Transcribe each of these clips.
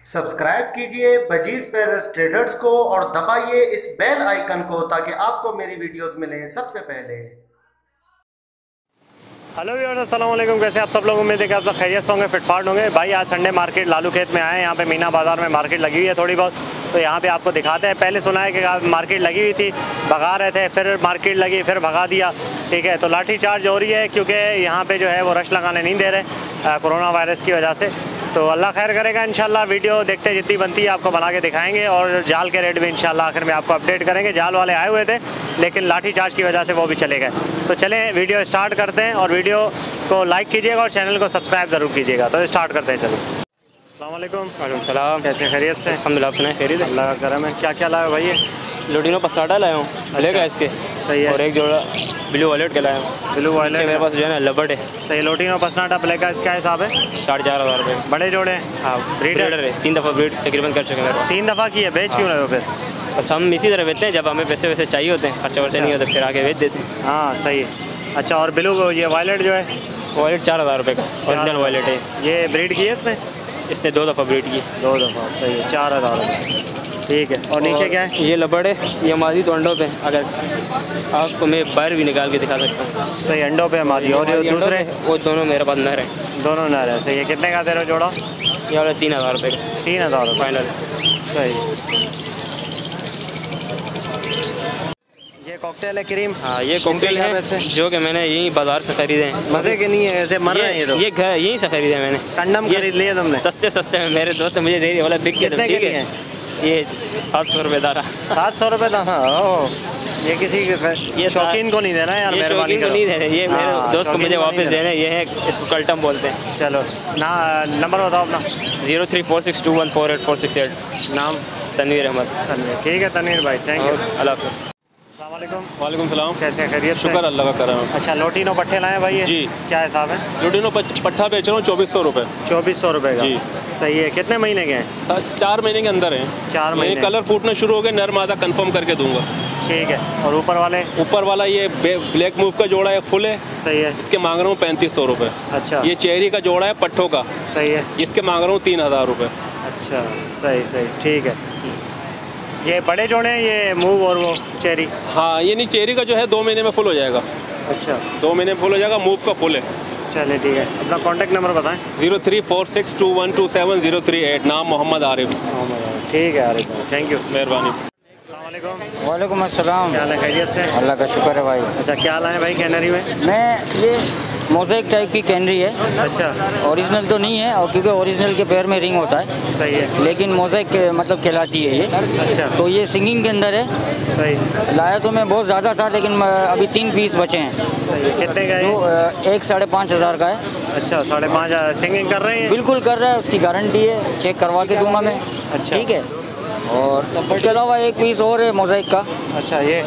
Subscribe कीजिए budgies parrots traders को और दबाइए इस बेल आइकन को ताकि आपको मेरी वीडियोस मिलें सबसे पहले। हेलो व्यूअर्स, अस्सलाम वालेकुम। कैसे आप सब लोग? उम्मीद है कि आप सब खैरियत से होंगे, फिटफाट होंगे। भाई आज संडे मार्केट लालू खेत में आए हैं। यहाँ पे मीना बाज़ार में मार्केट लगी हुई है थोड़ी बहुत, तो यहाँ पे आपको दिखाते हैं। पहले सुना है कि मार्केट लगी हुई थी, भगा रहे थे, फिर मार्केट लगी, फिर भगा दिया। ठीक है, तो लाठी चार्ज हो रही है क्योंकि यहाँ पे जो है वो रश लगाने नहीं दे रहे कोरोना वायरस की वजह से। तो अल्लाह खैर करेगा इंशाल्लाह। वीडियो देखते जितनी बनती है आपको बना के दिखाएंगे और जाल के रेट भी इंशाल्लाह आखिर में आपको अपडेट करेंगे। जाल वाले आए हुए थे लेकिन लाठी चार्ज की वजह से वो भी चले गए। तो चलें वीडियो स्टार्ट करते हैं और वीडियो को लाइक कीजिएगा और चैनल को सब्सक्राइब ज़रूर कीजिएगा। तो स्टार्ट करते हैं, चलिए। अस्सलाम वालेकुम। वालेकुम सलाम। कैसे खैरियत से? अल्हम्दुलिल्लाह, अपने खैरियत है, अल्लाह का करम है। क्या क्या लाया भाई? लोटिनो पसाटा लाया हूँ, ब्लैक है इसके। सही है। और एक जोड़ा ब्लू वॉलेट के लाया हूँ। ब्लू वॉलेट मेरे पास जो है ना लबड़ है। सही। लोटिनो पसनाटा ब्लैक का इसका हिसाब है 4,500 रुपये। बड़े जोड़े? हाँ, ब्रीडर है। 3 दफ़ा ब्रीड तकरीबन कर चुके हैं मेरे पास। 3 दफ़ा की है, बेच क्यों रहे हो फिर? बस हम इसी तरह बेचते हैं, जब हमें पैसे वैसे चाहिए होते हैं, खर्चा वर्चा नहीं होता, फिर आके बेच देते हैं। हाँ सही है। अच्छा, और ब्लू ये वॉलेट जो है? वॉलेट 4,000 रुपये का ओरिजिनल वॉलेट है। ये ब्रीड की है इसने? इससे 2 दफ़ा ब्रीड की। 2 दफ़ा। सही है, 4,000 रुपये। ठीक है। और नीचे क्या है? ये लबड़ है, ये मादी तो अंडों पे। अगर आपको मैं बाहर भी निकाल के दिखा सकता हूँ। सही, अंडों पे मादी। और ये दूसरे? वो दोनों मेरे पास नर हैं। दोनों नर है। सही है। कितने का दे रहे हो जोड़ा? ये वाला 3,000 रुपये का। 3,000 फाइनल। सही। ये कॉकटेल है क्रीम? हाँ, ये कॉकटेल है जो कि मैंने यहीं बाजार से खरीदे हैं। मज़े के नहीं है, ऐसे मर रहे हैं ये तो। ये घर यहीं से खरीदे मैंने। कंडम खरीद लिए तुमने? सस्ते सस्ते में मेरे दोस्त मुझे दे दिए, बोला बिक गए तो ठीक है। ये 700 रुपये दारा। 700 रुपये दाना? ओह, ये किसी ये शौकीन को नहीं देना यार, मेहरबानी को नहीं देना। ये मेरे दोस्त को मुझे वापस देना। ये है, इसको कल्टम बोलते हैं। चलो ना, नंबर बताओ अपना। 034621484668। नाम? तनवीर अहमद। तनवीर। ठीक है तनवीर भाई, थैंक यू। अल्लाह हाफ़िज़। वालेकुम सलाम। कैसे खैरियत? शुक्र अल्लाह का करम। अच्छा, लोटिनो पट्टे लाए भाई? जी। क्या हिसाब है? लोटिनो पट्ठा बेच रहा हूँ 2,400 रुपये। 2,400 रुपये का? जी। सही है। कितने महीने के हैं? 4 महीने के अंदर हैं। 4 महीने। कलर फूटना शुरू हो गए, नर मादा कंफर्म करके दूंगा। ठीक है। और ऊपर वाले? ऊपर वाला ये ब्लैक मूव का जोड़ा है, फुल है। सही है। इसके मांग रहा हूँ 3,500 रुपये। अच्छा। ये चेरी का जोड़ा है पट्ठों का। सही है। इसके मांग रहा हूँ 3,000 रुपये। अच्छा, सही सही। ठीक है। ये बड़े जोड़े हैं, ये मूव और वो चेरी? हाँ, ये नहीं, चेरी का जो है 2 महीने में फुल हो जाएगा। अच्छा, 2 महीने में फुल हो जाएगा। मूव का फुल है। चलिए ठीक है। अपना कॉन्टेक्ट नंबर बताएं। 034621270338। नाम मोहम्मद आरिफ। ठीक है आरिफ, थैंक यू, मेहरबानी। वालेकुम अस्सलाम। क्या हाल है? खैरियत से? अल्लाह का शुक्र है भाई। अच्छा, क्या लाए भाई कैनरी में? मैं ये मोज़ेक टाइप की कैनरी है। अच्छा, ओरिजिनल तो नहीं है, और क्योंकि ओरिजिनल के पैर में रिंग होता है, सही है। लेकिन मोज़ेक मतलब कहलाती है ये। अच्छा, तो ये सिंगिंग के अंदर है। सही। लाया तो मैं बहुत ज़्यादा था, लेकिन अभी 3 पीस बचे हैं। सही है। कितने का है? तो 1 5,500 का है। अच्छा, 5,500। सिंगिंग कर रहे हैं? बिल्कुल कर रहा है, उसकी गारंटी है, चेक करवा के दूंगा मैं। अच्छा। ठीक है। और उसके अलावा 1 पीस और है मोज़ेक का। अच्छा, ये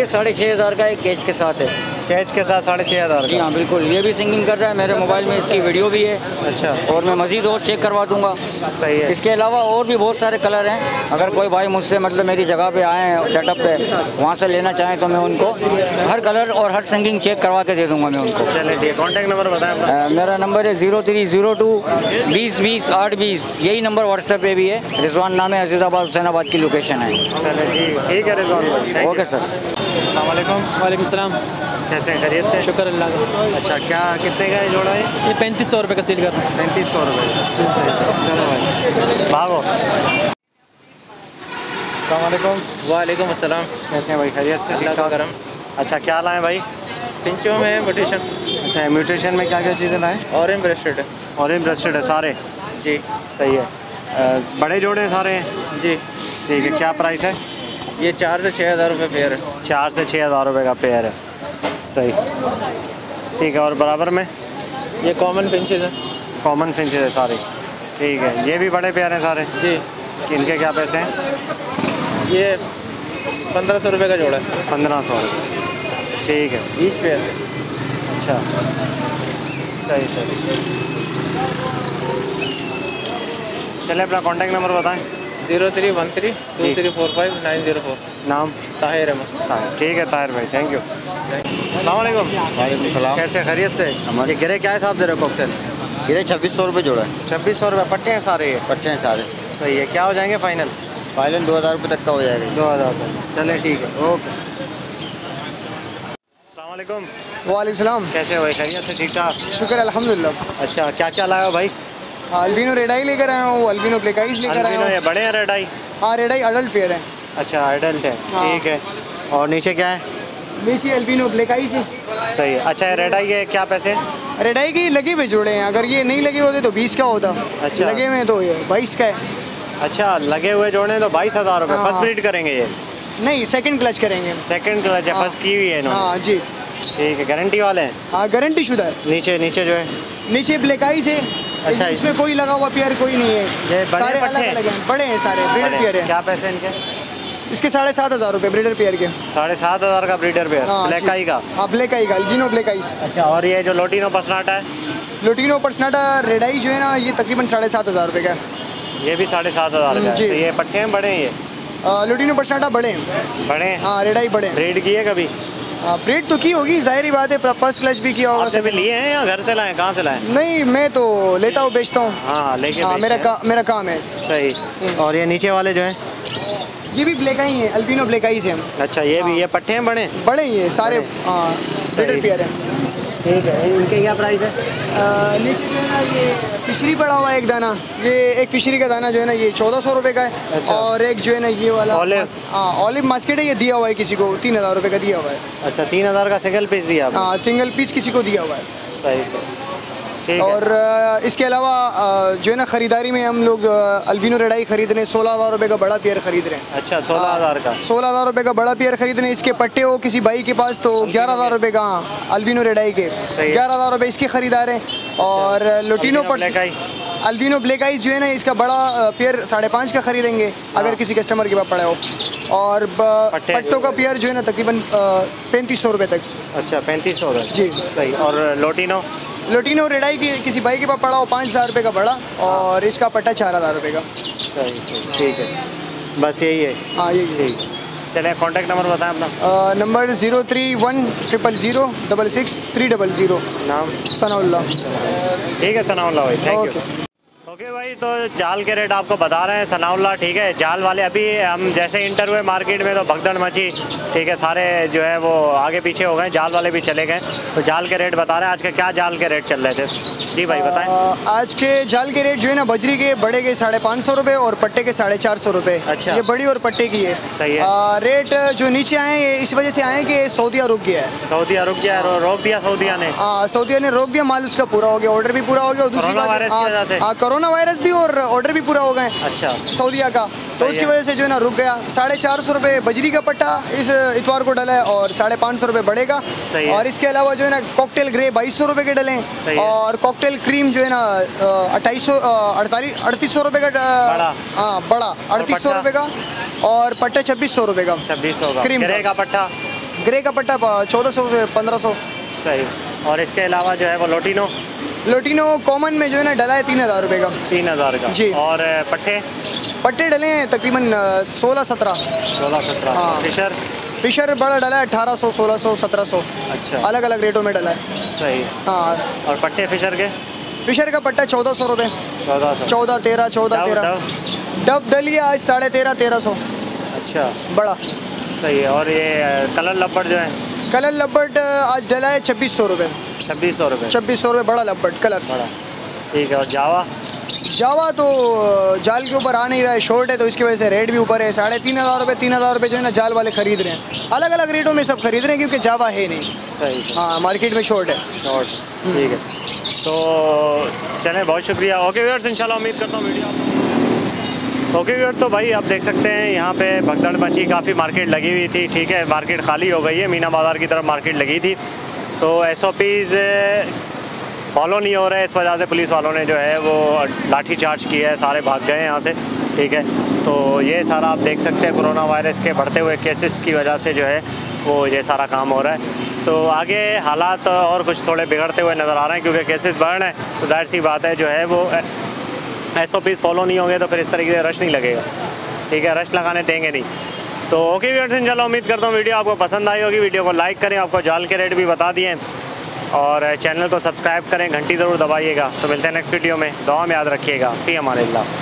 6,500 का एक कैच के साथ है। कैच के साथ 6,500 जी का? हाँ बिल्कुल, ये भी सिंगिंग कर रहा है। मेरे मोबाइल में इसकी वीडियो भी है। अच्छा, और मैं मज़ीद और चेक करवा दूंगा। सही है। इसके अलावा और भी बहुत सारे कलर हैं। अगर कोई भाई मुझसे मतलब मेरी जगह पे आए हैं सेटअप पे, वहाँ से लेना चाहें तो मैं उनको हर कलर और हर सिंगिंग चेक करवा के दे दूंगा मैं उनको। चलिए ठीक है। कॉन्टैक्ट नंबर बताएं अपना। मेरा नंबर है 03022020 820। यही नंबर व्हाट्सएप पे भी है। रिजवान नाम है, अजीज़ाबाद हुसैनाबाद की लोकेशन है। चलिए ठीक है रिजवान भाई, ओके सर। अस्सलाम वालेकुम। वालेकुम सलाम। कैसे हैं? खैरियत से? शुक्र अल्लाह का। अच्छा, क्या कितने का है जोड़ा है? ये 3,500 रुपये का सेल कर रहा हूँ। 3,500 रुपये। चलो भाई, भागो। अस्सलाम वालेकुम। वालेकुम अस्सलाम। कैसे हैं भाई? खैरियत से? अल्लाह का करम। अच्छा, क्या लाए भाई? पिंचों में म्यूटेशन। अच्छा, म्यूटेशन में क्या क्या चीज़ें लाएँ? ऑरेंज ब्रेस्टेड है। ऑरेंज ब्रेस्टेड है सारे? जी। सही है। बड़े जोड़े सारे हैं? जी। ठीक है। क्या प्राइस है? ये 4 से 6,000 रुपये पेयर है। 4 से 6,000 रुपये का पेयर है। सही। ठीक है। और बराबर में? ये कॉमन फिंचेस है। कॉमन फिंचेस है सारे? ठीक है। ये भी बड़े पेयर हैं सारे? जी। इनके क्या पैसे हैं? ये 1,500 रुपये का जोड़ा है। 1,500 रुपये। ठीक है। Each pair. अच्छा, सही सही। चलिए अपना कॉन्टैक्ट नंबर बताएं। 03132345 नाम? ताहिर अहमद। ठीक है ताहिर भाई, थैंक यू। अस्सलाम वालेकुम। वालेकुम सलाम। कैसे खैरियत से? ये गिरे क्या हिसाब दे रहे हो कॉकटेल? ये 2600 रुपये जोड़ा है। 2600 रुपये पट्टे हैं सारे ये? बच्चे हैं सारे। सही है। क्या हो जाएंगे फाइनल? फाइनल 2000 रुपये तक का हो जाएगा। 2000 तक। चलें ठीक है, ओके। अस्सलामुअलैकुम। वालेकुम सलाम। कैसे हो भाई? खैरियत से? ठीक ठाक, शुक्र अल्हम्दुलिल्लाह। अच्छा, क्या क्या लाया हो भाई? अल्बिनो रेड आई लेकर आया हूँ, अल्बिनो ब्लैक आइज लेकर आया हूँ। ये बड़े हैं रेड आई? हाँ, रेड आई अडल्ट पेयर है। अच्छा, अडल्ट है, ठीक है। और नीचे क्या है? नीचे अल्बिनो ब्लैक आइज है। सही है। अच्छा, रेड आई के क्या पैसे? रेड आई के लगे हुए जोड़े हैं, अगर ये नहीं लगे होते तो 20 का होता। अच्छा। लगे हुए तो ये 22 का है। अच्छा, लगे हुए जोड़े तो 22,000 रुपये। फर्स्ट ब्रीड करेंगे ये? नहीं, सेकंड क्लच करेंगे। सेकंड क्लच है, फर्स्ट की हुई है इन्होंने? हाँ जी। ठीक है, गारंटी वाले हैं? हाँ, गारंटी शुदा है। नीचे नीचे जो है? नीचे ब्लैक आइज है। अच्छा, इसमें कोई लगा हुआ पेयर कोई नहीं है, ये बड़े सारे पट्टे अलग अलग हैं, बड़े हैं सारे, ब्रीडर पेयर है। क्या पैसे इनके? इसके 7,500 रुपये ब्रीडर पेयर के। 7,500 का ब्रीडर पेयर? ब्लैक आई का? हाँ, ब्लैक आई का, अल्बिनो ब्लैक आइज। अच्छा, और ये जो लोटिनो पसनाटा है? लोटिनो पर्सनाटा रेड आई जो है ना, ये तकरीबन 7,500 रुपये का है। ये भी 7,500 का है। जी। तो ये पट्टे हैं बड़े हैं ये? लोटिनो पर्सनाटा बड़े हैं। बड़े हैं? हाँ, रेड आई बड़े हैं। ब्रीड की है कभी? ब्रीड तो की होगी, जाहिर ही बात है, फर्स्ट क्लच भी किया होगा। आपसे भी लिए हैं या घर से लाए? कहाँ से लाए? नहीं, मैं तो लेता हूँ, बेचता हूँ। हाँ, लेके हाँ, मेरा काम है। सही। और ये नीचे वाले जो हैं? ये भी ब्लैक आई है, अल्बिनो ब्लैक आई है। अच्छा, ये भी ये पट्टे हैं बड़े? बड़े ही है सारे, ब्रीडर पेयर हैं। ठीक है। इनके क्या प्राइस है? नीचे जो है ना, ये फिशरी पड़ा हुआ है एक दाना, ये एक फिशरी का दाना जो है ना, ये 1400 रुपये का है। अच्छा। और एक जो है ना ये वाला ऑलिव? हाँ, ऑलिव मास्केट है, ये दिया हुआ है किसी को 3,000 रुपये का दिया हुआ है। अच्छा, 3,000 का सिंगल पीस दिया आपने? हाँ, सिंगल पीस किसी को दिया हुआ है। सही से, ठीक है। और इसके अलावा जो है ना, ख़रीदारी में हम लोग अल्बिनो रेड आई खरीद रहे हैं, 16,000 रुपये का बड़ा पेयर खरीद रहे हैं। अच्छा, 16,000 का? 16,000 रुपये का बड़ा पेयर खरीद रहे हैं। इसके पट्टे हो किसी भाई के पास तो 11,000 रुपये का, अल्बिनो रेड आई के 11,000 रुपये इसके खरीदार हैं। और लोटिनो अल्बिनो ब्लैक आइज जो है ना, इसका बड़ा पेयर 5.5 का खरीदेंगे अगर किसी कस्टमर के पास पड़ा हो। और पट्टों का पेयर जो है ना, तकरीबन 3,500 रुपये तक। अच्छा, 3,500 जी। सही। और लोटिनो रेड आई की किसी भाई के पास पड़ा हो 5,000 रुपये का बड़ा, और इसका पट्टा 4,000 रुपये का। सही, ठीक है, बस यही है? हाँ, यही है। ठीक। चलिए, कॉन्टैक्ट नंबर बताएं अपना। नंबर 03100063000। नाम? सनाउल्लाह। ठीक है सनाउल्लाह भाई, थैंक यू। ओके भाई, तो जाल के रेट आपको बता रहे हैं सनाउल्लाह, ठीक है। जाल वाले अभी हम जैसे इंटर हुए मार्केट में तो भगदड़ मची, ठीक है। सारे जो है वो आगे पीछे हो गए, जाल वाले भी चले गए। तो जाल के रेट बता रहे हैं। आज के क्या जाल के रेट चल रहे थे? जी भाई बताएं। आज के जाल के रेट जो है ना, बजरी के बड़े के 550 रुपये और पट्टे के 450 रुपये। अच्छा, ये बड़ी और पट्टे की है। सही है। रेट जो नीचे आए हैं इस वजह से आए कि सऊदीया रुक गया है। सऊदीया रुक गया है? रोक दिया सऊदीया ने? सऊदीया ने रोक दिया, माल उसका पूरा हो गया, ऑर्डर भी पूरा हो गया। और दूसरी बात, कोरोना वायरस भी और ऑर्डर भी पूरा हो गए। अच्छा, सऊदीया का, तो उसकी वजह से जो है ना रुक गया। 450 रुपये बजरी का पट्टा इस इतवार को डला है और 550 रुपये बढ़ेगा। और इसके अलावा जो है ना, कॉकटेल ग्रे 2200 रुपये के डले, और कॉकटेल क्रीम जो है ना 3800 रुपये का बड़ा 3800 रुपये का, और पट्टा 2600 रुपये का। 2600 का क्रीम का पट्टा? ग्रे का पट्टा 1400 रुपये 1500। सही। और इसके अलावा जो है वो लोटिनो कॉमन में जो है ना डला है 3,000 रुपये का। 3,000 का जी। और पट्टे डले हैं तकरीबन 16-17। हाँ। फिशर बड़ा डला है 1800, 1600, 1700। अच्छा, अलग अलग रेटों में डला है। सही। हाँ। और पट्टे फिशर का पट्टा 1400 रुपये। 14-13 डब डली है आज 1350-1300। अच्छा, बड़ा सही है। और ये कलर लब्बड़ जो है? कलर लब्बड़ आज डला है 2600 रुपये। 2600 रुपये? 2600 रुपये बड़ा लब्बड़ कलर। बड़ा, ठीक है। और जावा तो जाल के ऊपर आ नहीं रहा है, शॉर्ट है, तो इसकी वजह से रेट भी ऊपर है। 3,500 रुपये 3,000 रुपये जो है ना जाल वाले खरीद रहे हैं। अलग अलग रेटों में सब खरीद रहे हैं क्योंकि जावा है नहीं। सही। हाँ, मार्केट में शॉर्ट है। ठीक है, तो चलें, बहुत शुक्रिया। ओके व्यूअर्स, इंशाल्लाह उम्मीद करता हूँ वीडियो। ओके व्यूअर्स, तो भाई आप देख सकते हैं यहाँ पे भगदड़ मची, काफ़ी मार्केट लगी हुई थी, ठीक है। मार्केट खाली हो गई है, मीना बाज़ार की तरफ मार्केट लगी थी, तो SOPs फॉलो नहीं हो रहे, इस वजह से पुलिस वालों ने जो है वो लाठी चार्ज किया है, सारे भाग गए यहाँ से, ठीक है। तो ये सारा आप देख सकते हैं कोरोना वायरस के बढ़ते हुए केसेस की वजह से जो है वो ये सारा काम हो रहा है। तो आगे हालात और कुछ थोड़े बिगड़ते हुए नज़र आ रहे हैं क्योंकि केसेस बढ़ रहे हैं, तो जाहिर सी बात है जो है वो SOPs फॉलो नहीं होंगे तो फिर इस तरीके से रश नहीं लगेगा, ठीक है। रश लगाने देंगे नहीं। तो ओके व्यूअर्स, इंशाल्लाह उम्मीद करता हूँ वीडियो आपको पसंद आई होगी। वीडियो को लाइक करें। आपको जाल के रेट भी बता दिए, और चैनल को सब्सक्राइब करें, घंटी ज़रूर दबाइएगा। तो मिलते हैं नेक्स्ट वीडियो में, दुआ में याद रखिएगा। फ़ी अमानिल्लाह।